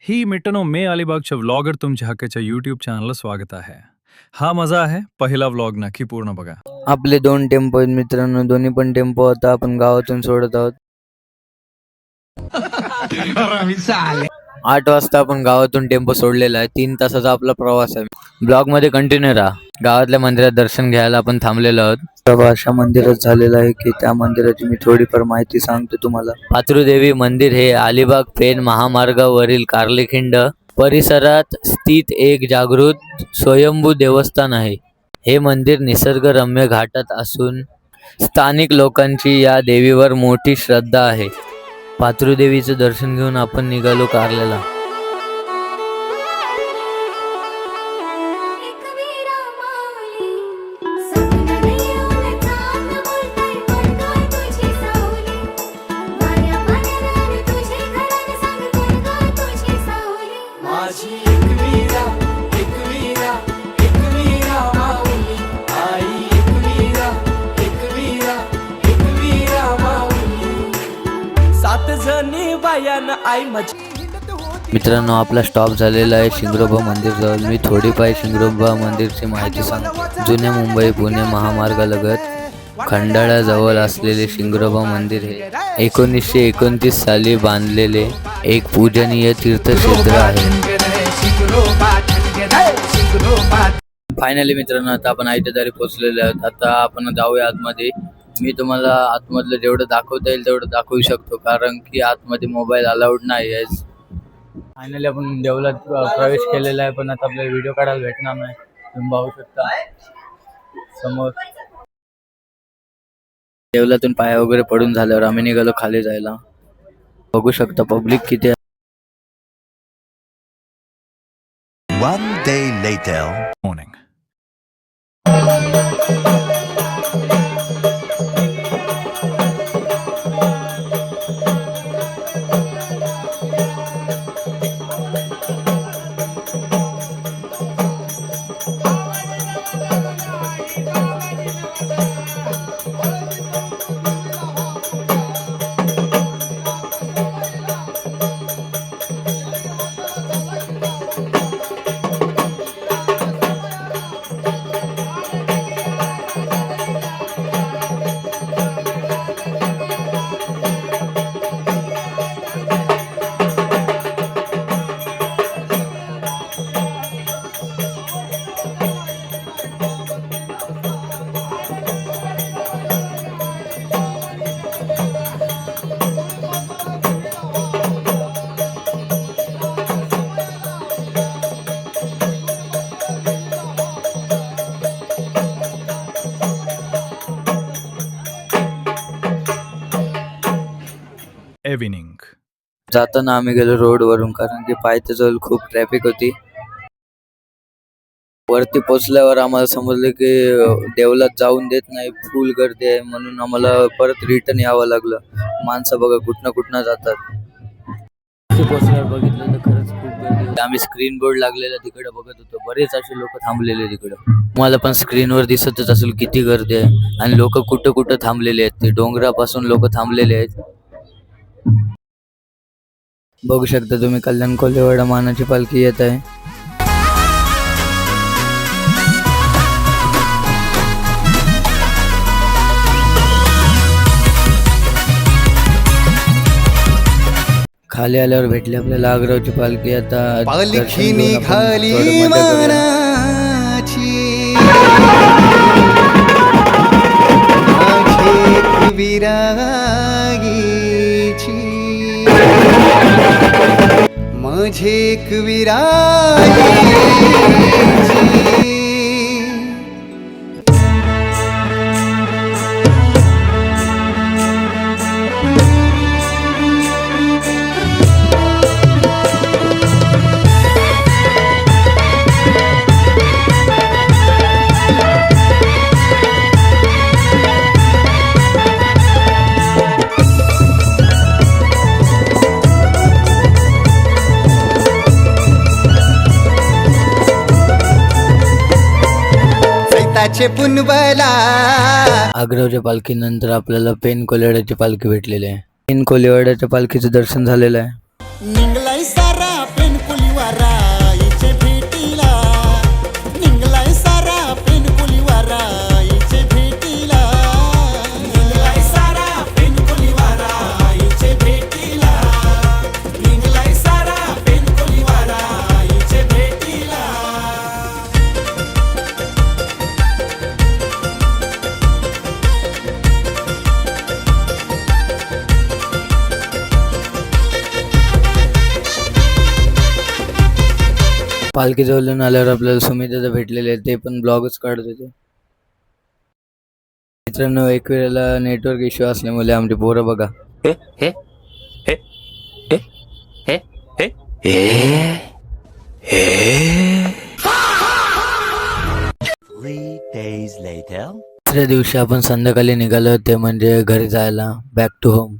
ही मित्रांनो मी अलिबागच्या व्लॉगर तुमच्या हक्काच्या यूट्यूब चॅनलला स्वागत आहे. हा मजा आहे पहिला व्लॉग नक्की पूर्ण बघा. आपले 2 टेम्पो आहेत मित्रांनो, दोन्ही पण टेम्पो आता आपण गावातून सोडत आहोत. 8 वाजता आपण गावातून टेम्पो सोडलेला आहे. 3 तासाचा आपला प्रवास आहे. ब्लॉग मध्ये कंटिन्यू राहा. गावातल्या मंदिरात दर्शन घ्यायला आपण थांबलेलो आहोत. अशा मंदिरात झालेला आहे की त्या मंदिराची मी थोडीफार माहिती सांगतो तुम्हाला. पाथरुदेवी मंदिर हे अलिबाग पेण महामार्गावरील कार्लेखिंड परिसरात स्थित एक जागृत स्वयंभू देवस्थान आहे. हे मंदिर निसर्गरम्य घाटात असून स्थानिक लोकांची या देवीवर मोठी श्रद्धा आहे. पाथरुदेवीचं दर्शन घेऊन आपण निघालो कारल्याला. मित्रांनो आपला स्टॉप झालेला आहे शिंगरोबा मंदिर जवळ. मी थोडीफार शिंगरोबा मंदिरची माहिती सांगतो. जुने मुंबई पुणे महामार्गालगत खंडाळ्याजवळ असलेले शिंगरोबा मंदिर हे 1929 साली बांधलेले एक पूजनीय तीर्थक्षेत्र आहे. फायनली मित्रांनो आता आपण आयतेदारी पोहोचलेले आहोत. आता आपण जाऊया आतमध्ये. मी तुम्हाला आतमधलं जेवढं दाखवता येईल तेवढं दाखवू शकतो, कारण की आतमध्ये मोबाईल अलाउड नाही आहे. फायनली आपण देवळात प्रवेश केलेला आहे, पण आता आपल्याला व्हिडिओ काढायला भेटणार नाही. तुम्ही पाहू शकता समोर. देवळातून पाया वगैरे पडून झाल्यावर आम्ही निघालो खाली जायला. बघू शकता पब्लिक किती आहे. One day later. Morning. Evening. जाताना आम्ही गेलो रोडवरून, कारण की पायथ्याजवळ खूप ट्रॅफिक होती. वरती पोचल्यावर आम्हाला समजलं की देवळात जाऊन देत नाही, फुल गर्दी आहे, म्हणून आम्हाला परत रिटर्न यावं लागलं. माणसं बघा कुठनं जातात. पोचल्यावर बघितलं तर खरंच खूप गर्दी होती. आम्ही स्क्रीन बोर्ड लागलेला तिकडे बघत होतो. बरेच असे लोक थांबलेले तिकडे. तुम्हाला पण स्क्रीनवर दिसतच असेल किती गर्दी आहे आणि लोक कुठं थांबलेले आहेत. ते डोंगरापासून लोक थांबलेले आहेत. बघू शकता तुम्ही कल्याण कोल्हेवाडा मानाची पालखी येत आहे. खाली आल्यावर भेटली आपल्याला आग्रावची पालखी. आता पालखी निघाली मनाची माझे एक विरागीची. पुनबला. आग्रावच्या पालखीनंतर आपल्याला पेन कोल्हेवाड्याची पालखी भेटलेली आहे. पेन कोल्हेवाड्याच्या पालखीचं दर्शन झालेलं आहे. निघलाय सारा पेन पालखी जवळून आल्यावर आपल्याला सुमित भेटलेले आहेत, ते पण ब्लॉगच काढत होते. मित्रांनो, एक वेळेला नेटवर्क इश्यू असल्यामुळे आमची पोरं बघा. हे 3 days later. दुसऱ्या दिवशी आपण संध्याकाळी निघालो, ते म्हणजे घरी जायला, बॅक टू होम.